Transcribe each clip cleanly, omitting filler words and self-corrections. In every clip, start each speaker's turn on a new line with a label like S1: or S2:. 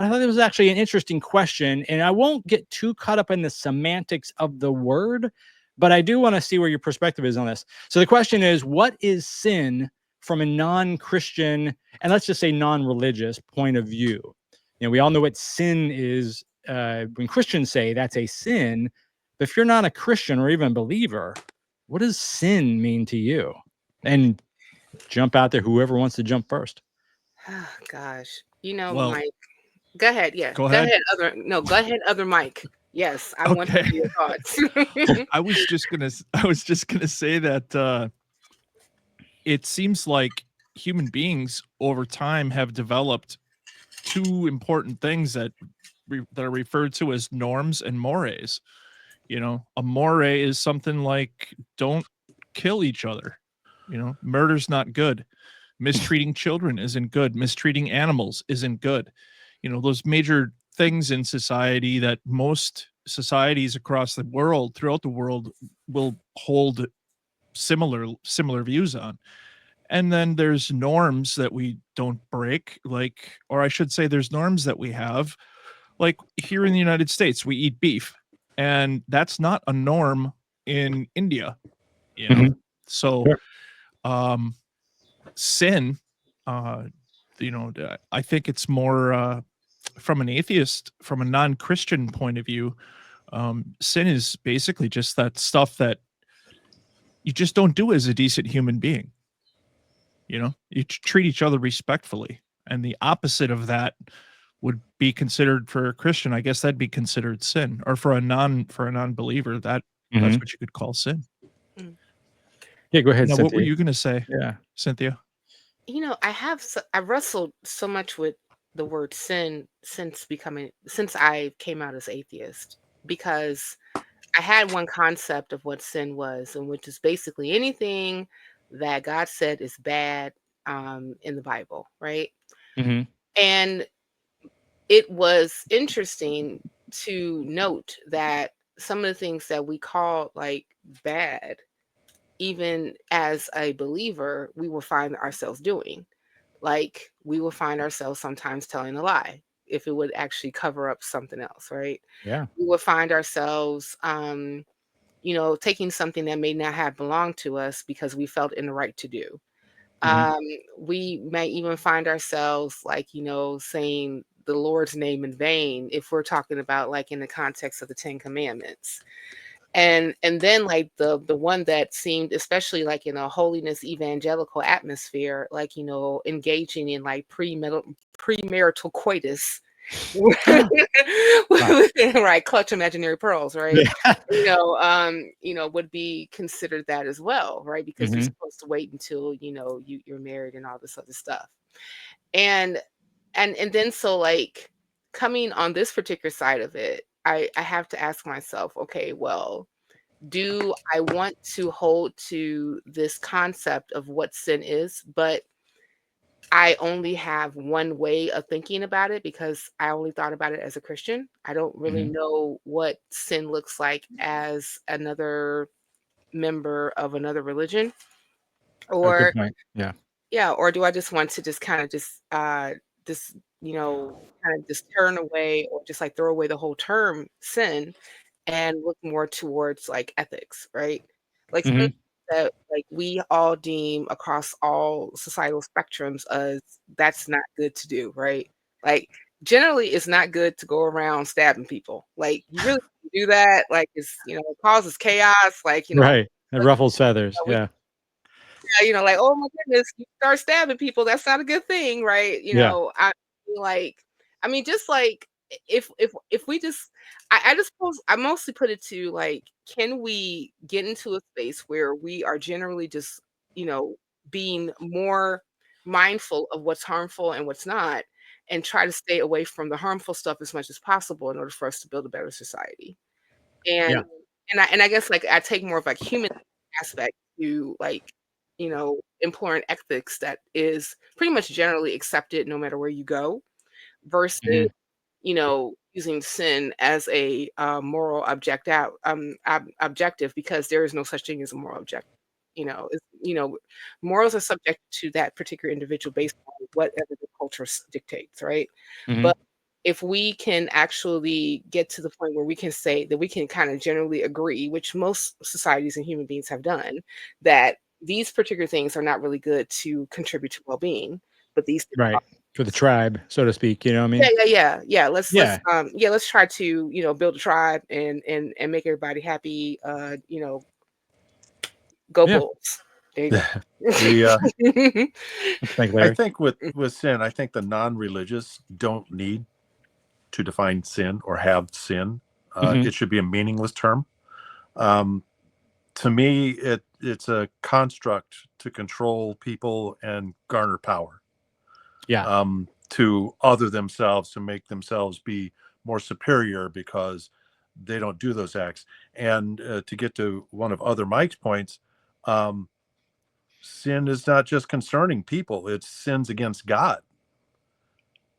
S1: I thought it was actually an interesting question, and I won't get too caught up in the semantics of the word, but I do want to see where your perspective is on this. So the question is, what is sin from a non-Christian, and let's just say non-religious point of view? You know, we all know what sin is when Christians say that's a sin, but if you're not a Christian or even a believer, what does sin mean to you? And jump out there, whoever wants to jump first.
S2: Oh, gosh. You know,
S3: Well,
S2: Mike, go ahead. Yeah.
S3: go
S2: Go
S3: ahead.
S2: ahead. Go ahead, other Mike. Yes, I want to
S3: Okay.
S2: hear your thoughts.
S3: I was just gonna say that it seems like human beings over time have developed two important things that are referred to as norms and mores. You know, a more is something like don't kill each other. You know, murder's not good. Mistreating children isn't good. Mistreating animals isn't good. You know, those major things in society that most societies across the world, throughout the world, will hold similar views on. And then there's norms that we don't break, like, or I should say, there's norms that we have, like here in the United States, we eat beef, and that's not a norm in India, you know.
S1: Mhm.
S3: So,
S1: Sure.
S3: um, sin, I think it's more from an atheist, from a non-Christian point of view. Sin is basically just that stuff that you just don't do as a decent human being. You know, you treat each other respectfully, and the opposite of that would be considered, for a Christian, I guess that'd be considered sin, or for a non-believer, that's
S1: Mhm.
S3: what you could call sin.
S2: Mm.
S1: Yeah, go ahead,
S3: Now, what were
S1: Cynthia.
S3: you going to say,
S1: Yeah.
S3: Cynthia?
S2: You know, I wrestled so much with the word sin since I came out as atheist, because I had one concept of what sin was, and which is basically anything that God said is bad in the Bible, right?
S1: Mhm.
S2: And it was interesting to note that some of the things that we call like bad, even as a believer, we will find ourselves doing. Like we will find ourselves sometimes telling a lie if it would actually cover up something else, right?
S1: Yeah.
S2: We will find ourselves, taking something that may not have belonged to us because we felt in the right to do.
S1: Mhm.
S2: Um, we may even find ourselves like, saying the Lord's name in vain if we're talking about like in the context of the Ten Commandments. And then like the one that seemed, especially like in a holiness evangelical atmosphere, like, engaging in like premarital coitus.
S1: Wow.
S2: Right, clutch imaginary pearls, right?
S1: Yeah.
S2: Would be considered that as well, right? Because you're
S1: Mhm.
S2: supposed to wait until you're married and all this other stuff. And and then so like coming on this particular side of it, I have to ask myself, okay, well, do I want to hold to this concept of what sin is, but I only have one way of thinking about it because I only thought about it as a Christian. I don't really
S1: Mhm.
S2: know what sin looks like as another member of another religion.
S1: Oh, good
S2: Or
S1: point. Yeah.
S2: yeah, or do I just want to just kind of just kind of just turn away or just like throw away the whole term sin and look more towards like ethics, right? Like some
S1: Mhm.
S2: that like we all deem across all societal spectrums as that's not good to do, right? Like generally it's not good to go around stabbing people. Like you really do that, like it causes chaos, like,
S1: Right. It
S2: but,
S1: ruffles feathers.
S2: we
S1: Yeah.
S2: yeah, like, oh my goodness, you start stabbing people, that's not a good thing, right?
S1: Yeah.
S2: I feel like, I mean, just like if we just, I just suppose I mostly put it to like, can we get into a space where we are generally just, you know, being more mindful of what's harmful and what's not, and try to stay away from the harmful stuff as much as possible in order for us to build a better society.
S1: Yeah.
S2: And and I guess like I take more of like human aspect to like, employing ethics that is pretty much generally accepted no matter where you go, versus,
S1: Mhm.
S2: using sin as a moral objective, because there is no such thing as a moral objective. Morals are subject to that particular individual based on whatever the culture dictates, right?
S1: Mhm.
S2: if we can actually get to the point where we can say that we can kind of generally agree, which most societies and human beings have done, that these particular things are not really good to contribute to well-being, but these things
S1: Right. For the tribe, so to speak, you know what I
S2: yeah,
S1: mean?
S2: yeah. Let's
S1: Yeah.
S2: let's try to, build a tribe and make everybody happy. Go
S1: Yeah.
S2: Bulls. There you go.
S4: The
S1: Thank
S4: I
S1: Larry.
S4: think with sin, I think the non-religious don't need to define sin or have sin.
S1: Mhm.
S4: It should be a meaningless term. To me, it's a construct to control people and garner power.
S1: Yeah.
S4: To other themselves, to make themselves be more superior because they don't do those acts. And to get to one of other Mike's points, sin is not just concerning people; it's sins against God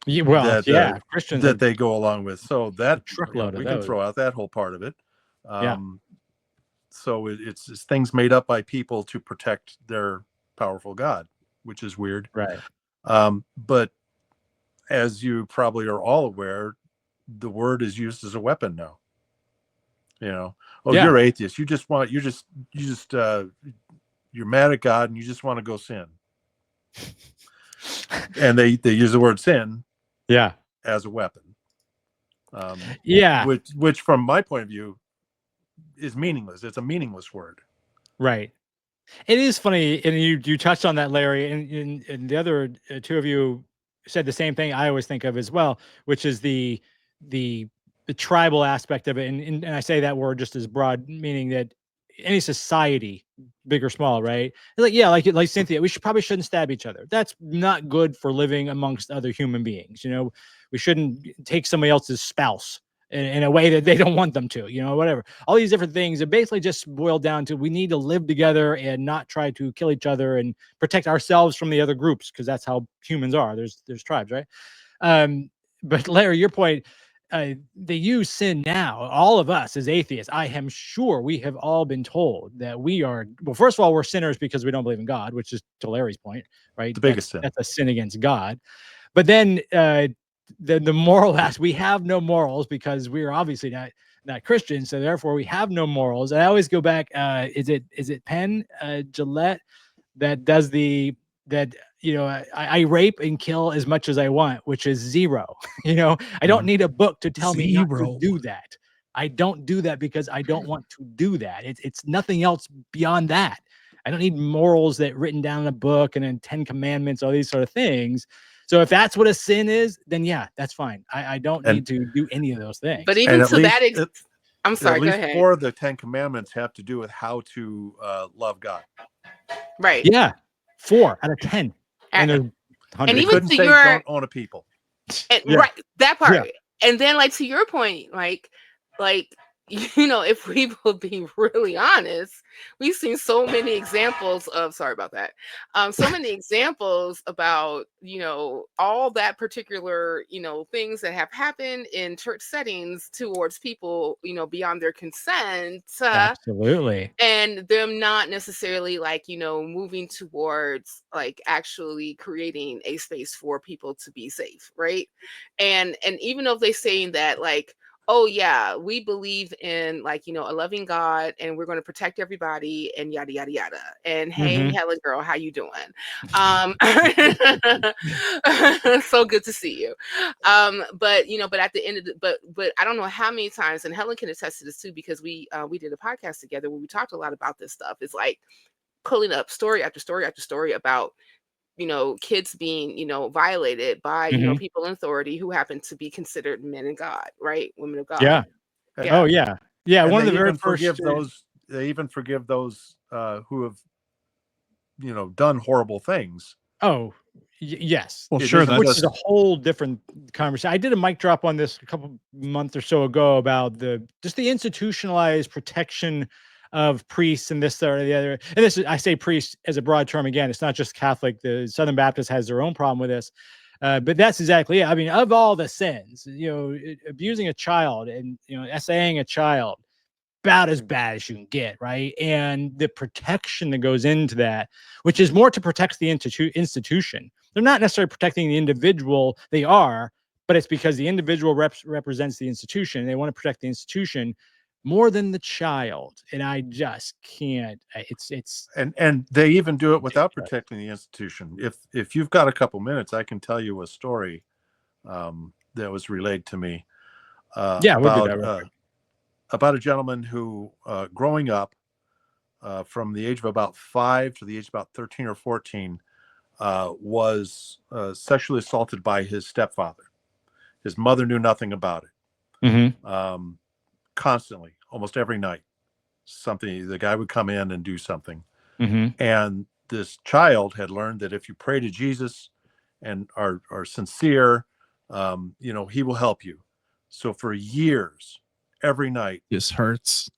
S1: Yeah, well,
S4: that
S1: yeah, Christians
S4: that
S1: have
S4: they go along with. So
S1: a
S4: that
S1: truckload of
S4: we can
S1: those.
S4: throw out that whole part of it.
S1: Yeah.
S4: So it's things made up by people to protect their powerful God, which is weird.
S1: Right.
S4: But as you probably are all aware, the word is used as a weapon now. Oh,
S1: Yeah.
S4: you're atheist. You're mad at God and you just want to go sin. And they use the word sin
S1: Yeah.
S4: as a weapon.
S1: Yeah.
S4: Which from my point of view is meaningless. It's a meaningless word.
S1: Right. It is funny, and you touched on that, Larry, and the other two of you said the same thing I always think of as well, which is the tribal aspect of it, and I say that word just as broad, meaning that any society, big or small, right? Like yeah, like Cynthia, we shouldn't stab each other. That's not good for living amongst other human beings. We shouldn't take somebody else's spouse in a way that they don't want them to, whatever. All these different things, it basically just boiled down to we need to live together and not try to kill each other and protect ourselves from the other groups, because that's how humans are. There's tribes, right? But Larry, your point, they use sin now. All of us as atheists, I am sure we have all been told that we are, well, first of all, we're sinners because we don't believe in God, which is to Larry's point, right?
S4: The biggest sin.
S1: That's a sin against God. But then the moral aspect, we have no morals because we're obviously not Christians, so therefore we have no morals. And I always go back, is it Penn Jillette that does I rape and kill as much as I want, which is zero. I don't need a book to tell me not to do that. I don't do that because I don't want to do that. It's nothing else beyond that. I don't need morals that written down in a book and then 10 commandments, all these sort of things. So if that's what a sin is, then yeah, that's fine. I don't need to do any of those things.
S2: But even to that I'm sorry, go ahead.
S4: 4 of the 10 commandments have to do with how to love God.
S2: Right.
S1: Yeah. 4 out of 10. And
S2: even to
S4: don't own a people.
S2: Right. That part.
S1: Yeah.
S2: And then to your point, like if we will be really honest, we've seen so many examples of, sorry about that, so many examples about, all that particular, things that have happened in church settings towards people, beyond their consent.
S1: Absolutely.
S2: And them not necessarily moving towards actually creating a space for people to be safe. Right. And even though they saying that oh yeah, we believe in a loving God and we're going to protect everybody and yada yada yada. And hey, Helen girl, how you doing? So good to see you. But at the end of but I don't know how many times, and Helen can attest to this too, because we did a podcast together where we talked a lot about this stuff. It's pulling up story after story after story about kids being, violated by, people in authority who happen to be considered men and God, right? Women of God.
S1: Yeah. Oh yeah. Yeah.
S4: And
S1: one of the very
S4: first they even forgive those who have, done horrible things.
S1: Oh, yes.
S3: Well, sure.
S1: Which is a whole different conversation. I did a mic drop on this a couple months or so ago about the institutionalized protection of priests and this or the other. And this is, I say priest as a broad term again. It's not just Catholic. The Southern Baptist has their own problem with this. But that's exactly it. I mean, of all the sins, abusing a child and essaying a child, about as bad as you can get, right? And the protection that goes into that, which is more to protect the institution. They're not necessarily protecting the individual. They are, but it's because the individual represents the institution. They want to protect the institution more than the child. And I just can't. It's
S4: and they even do it without protecting the institution. If you've got a couple minutes, I can tell you a story that was relayed to me
S1: we'll do that
S4: about a gentleman who, growing up, from the age of about 5 to the age of about 13 or 14, was sexually assaulted by his stepfather. His mother knew nothing about it. Constantly, almost every night, the guy would come in and do something. And this child had learned that if you pray to Jesus and are sincere, he will help you. So for years, every night,
S3: this hurts.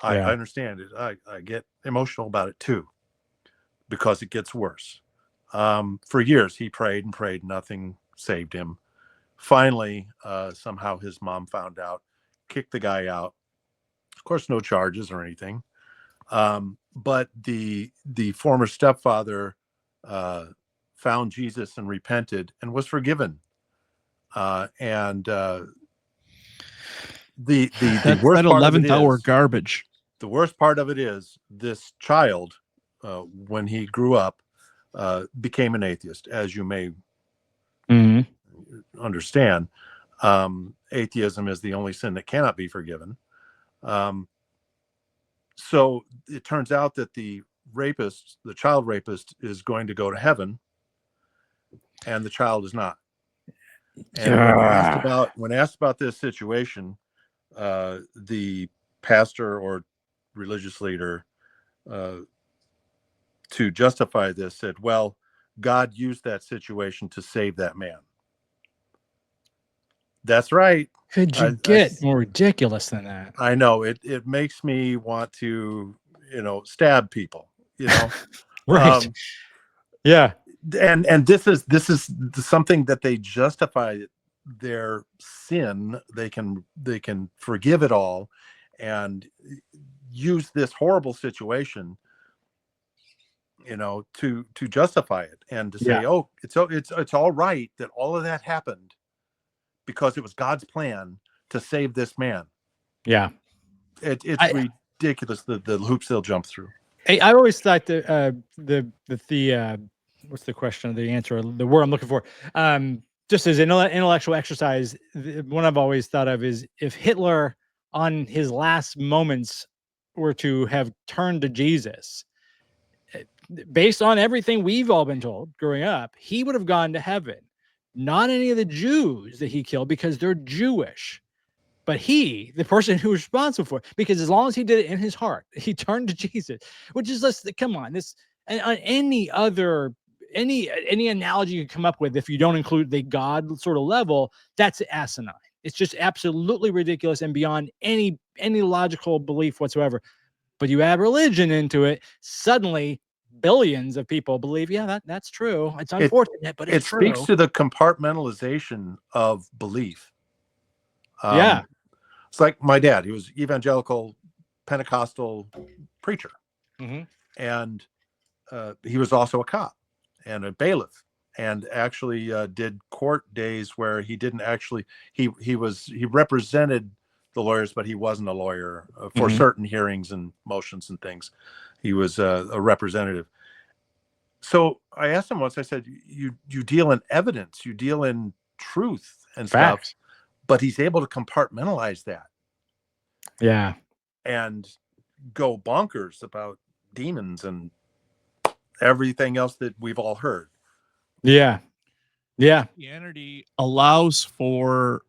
S4: I understand it. I get emotional about it too, because it gets worse. For years, he prayed and prayed. Nothing saved him. Finally, somehow his mom found out, kicked the guy out. Of course, no charges or anything. But the former stepfather found Jesus and repented and was forgiven. And the worst part of it
S3: 11th hour
S4: is
S3: garbage.
S4: The worst part of it is this child, when he grew up, became an atheist, as you may understand. Atheism is the only sin that cannot be forgiven. So it turns out that the child rapist, is going to go to heaven, and the child is not. And when asked about this situation, the pastor or religious leader, to justify this, said, well, God used that situation to save that man. That's right.
S1: Could you get more ridiculous than that?
S4: I know it makes me want to, stab people,
S1: Right. Yeah.
S4: And this is something that they justify their sin. They can forgive it all and use this horrible situation, to justify it, and to say, oh, it's all right that all of that happened because it was God's plan to save this man.
S1: Yeah.
S4: It's ridiculous, the hoops they'll jump through.
S1: Hey, I always thought the what's the question, the answer, the word I'm looking for, just as an intellectual exercise, one I've always thought of is, if Hitler on his last moments were to have turned to Jesus, based on everything we've all been told growing up, he would have gone to heaven. Not any of the Jews that he killed, because they're Jewish, but the person who was responsible for it, because as long as he did it in his heart, he turned to Jesus, which is, come on, this, and on any analogy you come up with, if you don't include the God sort of level, that's asinine. It's just absolutely ridiculous and beyond any logical belief whatsoever. But you add religion into it, suddenly billions of people believe, that's true. It's unfortunate, but it's true.
S4: It speaks to the compartmentalization of belief. It's like my dad. He was evangelical Pentecostal preacher. And he was also a cop and a bailiff, and actually did court days where he didn't actually, he represented the lawyers, but he wasn't a lawyer for certain hearings and motions and things. He was a representative. So I asked him once, I said, you deal in evidence, you deal in truth and
S1: facts.
S4: Stuff, but he's able to compartmentalize that.
S1: Yeah.
S4: And go bonkers about demons and everything else that we've all heard. Yeah.
S3: Christianity allows for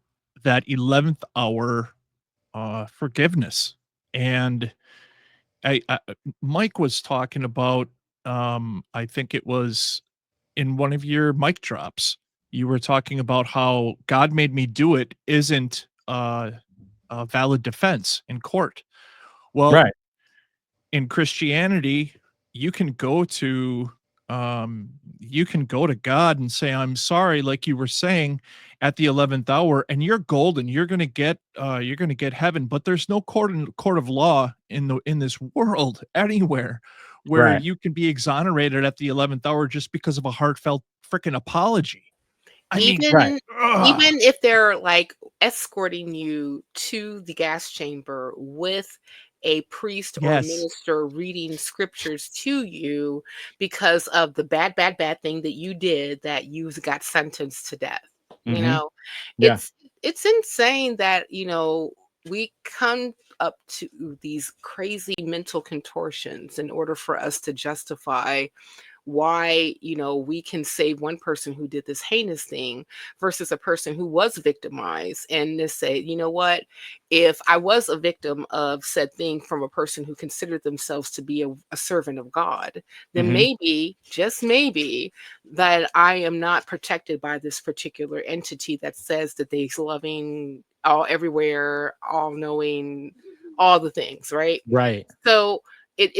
S3: that 11th hour forgiveness. And Mike was talking about, I think it was in one of your mic drops, you were talking about how God made me do it isn't a valid defense in court. Well, in Christianity, you can go to God and say, I'm sorry, like you were saying, at the 11th hour, and you're golden. You're gonna get heaven. But there's no court of law in this world anywhere where you can be exonerated at the 11th hour just because of a heartfelt freaking apology. I mean,
S2: even
S1: right.
S2: even if they're like escorting you to the gas chamber with a priest or a
S3: Yes.
S2: minister reading scriptures to you because of the bad thing that you did, that you got sentenced to death. You
S1: Mhm.
S2: know,
S1: Yeah.
S2: it's insane that, we come up to these crazy mental contortions in order for us to justify why, we can save one person who did this heinous thing versus a person who was victimized, and to say, you know what, if I was a victim of said thing from a person who considered themselves to be a servant of God, then
S1: Mhm.
S2: maybe, just maybe, that I am not protected by this particular entity that says that they's loving, all everywhere, all knowing, all the things, right?
S1: Right.
S2: So it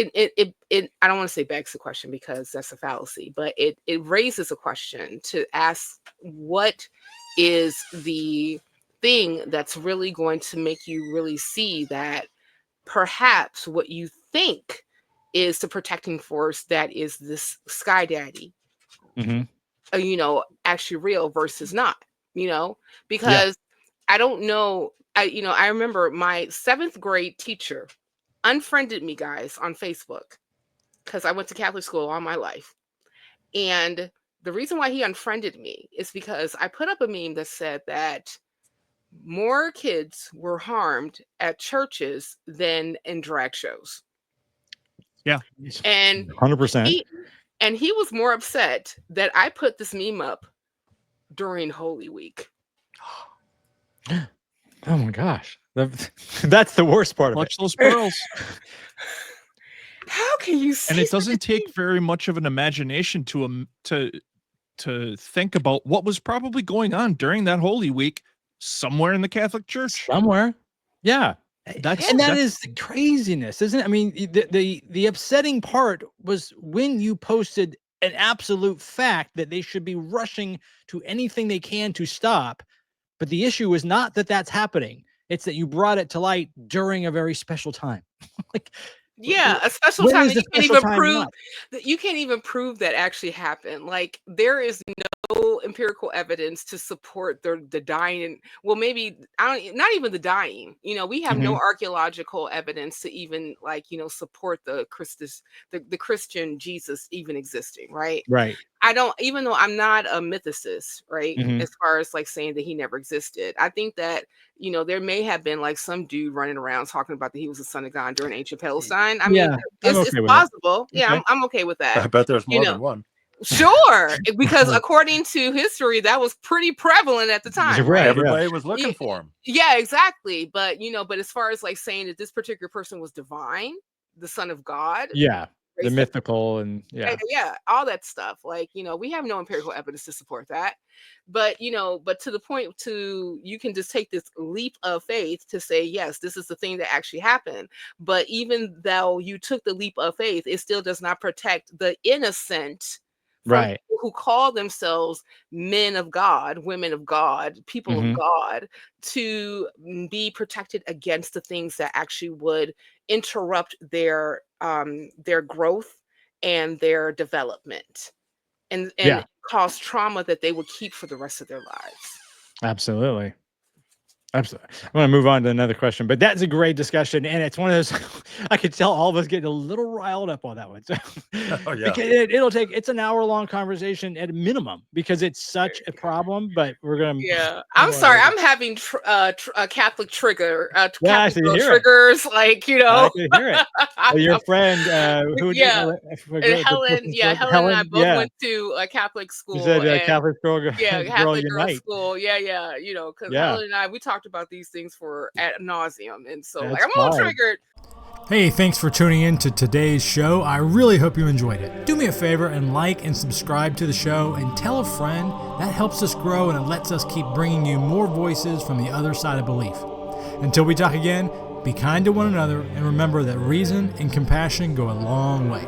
S2: I don't want to say begs the question because that's a fallacy, but it raises a question to ask, what is the thing that's really going to make you really see that perhaps what you think is the protecting force that is this sky daddy,
S1: Mhm.
S2: actually real versus not,
S1: Yeah.
S2: because I don't know. I remember my seventh grade teacher unfriended me, guys, on Facebook because I went to Catholic school all my life. And the reason why he unfriended me is because I put up a meme that said that more kids were harmed at churches than in drag shows.
S3: Yeah.
S2: And
S1: 100%.
S2: he was more upset that I put this meme up during Holy Week.
S1: Oh my gosh. That's the worst part of it.
S3: Clutch those pearls.
S2: How can you say
S3: And it
S2: such a
S3: doesn't
S2: thing?
S3: take very much of an imagination to think about what was probably going on during that Holy Week somewhere in the Catholic Church.
S1: Somewhere. Yeah.
S3: That's
S1: And that
S3: that's
S1: is the craziness, isn't it? I mean, the upsetting part was when you posted an absolute fact that they should be rushing to anything they can to stop. But the issue is not that that's happening. It's that you brought it to light during a very special time. Like,
S2: Yeah, a special
S1: when
S2: time
S1: is
S2: that
S1: the
S2: you can't
S1: special
S2: even
S1: time
S2: prove
S1: not?
S2: that actually happened. Like, there is no empirical evidence to support the dying. Well, maybe I don't, not even the dying. We have no
S1: Mhm.
S2: archaeological evidence to even, like, support the Christian Jesus even existing, right?
S1: Right.
S2: I don't, even though I'm not a mythicist, right?
S1: Mhm.
S2: As far as like saying that he never existed, I think that, there may have been like some dude running around talking about that he was the son of God during ancient Palestine. I mean,
S1: Yeah, I'm
S2: it's
S1: okay with it.
S2: possible. Yeah,
S1: Okay.
S2: I'm okay with that.
S4: I bet there's
S2: You
S4: more
S2: know,
S4: than one.
S2: sure, because according to history, that was pretty prevalent at the time,
S1: Right,
S2: right?
S1: yeah.
S4: Everybody was looking
S2: Ye-
S4: for him.
S2: Yeah, exactly. But but as far as like saying that this particular person was divine, the son of God,
S1: Yeah. The
S2: raised up
S1: mythical and yeah.
S2: yeah, all that stuff. Like, we have no empirical evidence to support that. But, but to the point to you can just take this leap of faith to say, yes, this is the thing that actually happened. But even though you took the leap of faith, it still does not protect the innocent from
S1: Right.
S2: people who call themselves men of God, women of God, people of
S1: Mhm.
S2: God, to be protected against the things that actually would interrupt their growth and their development, and
S1: Yeah.
S2: cause trauma that they would keep for the rest of their lives.
S1: Absolutely. Absolutely. I want to move on to another question, but that's a great discussion. And it's one of those, I could tell all of us getting a little riled up on that one. So
S4: Oh, yeah.
S1: because it's an hour-long conversation at a minimum because it's such a problem, but we're going to.
S2: Yeah, I'm sorry. I'm having Catholic
S1: Yeah, I
S2: Catholic
S1: see,
S2: girl
S1: hear it.
S2: triggers, like,
S1: I can hear it. Your friend, who would you,
S2: yeah.
S1: I forget
S2: And
S1: the
S2: Helen,
S1: person's
S2: yeah,
S1: name.
S2: Helen and I
S1: Helen,
S2: both
S1: yeah.
S2: went to a Catholic
S1: You
S2: school,
S1: said
S2: and
S1: Catholic girl,
S2: yeah,
S1: girl
S2: Catholic girls'
S1: unite.
S2: school. Yeah. Because
S1: Yeah,
S2: Helen and I, we talked about these things for ad nauseum, and so like
S1: that's
S2: I'm a little
S1: fine.
S2: triggered.
S5: Hey, thanks for tuning in to today's show. I really hope you enjoyed it. Do me a favor and like and subscribe to the show and tell a friend. That helps us grow and it lets us keep bringing you more voices from the other side of belief. Until we talk again, be kind to one another and remember that reason and compassion go a long way.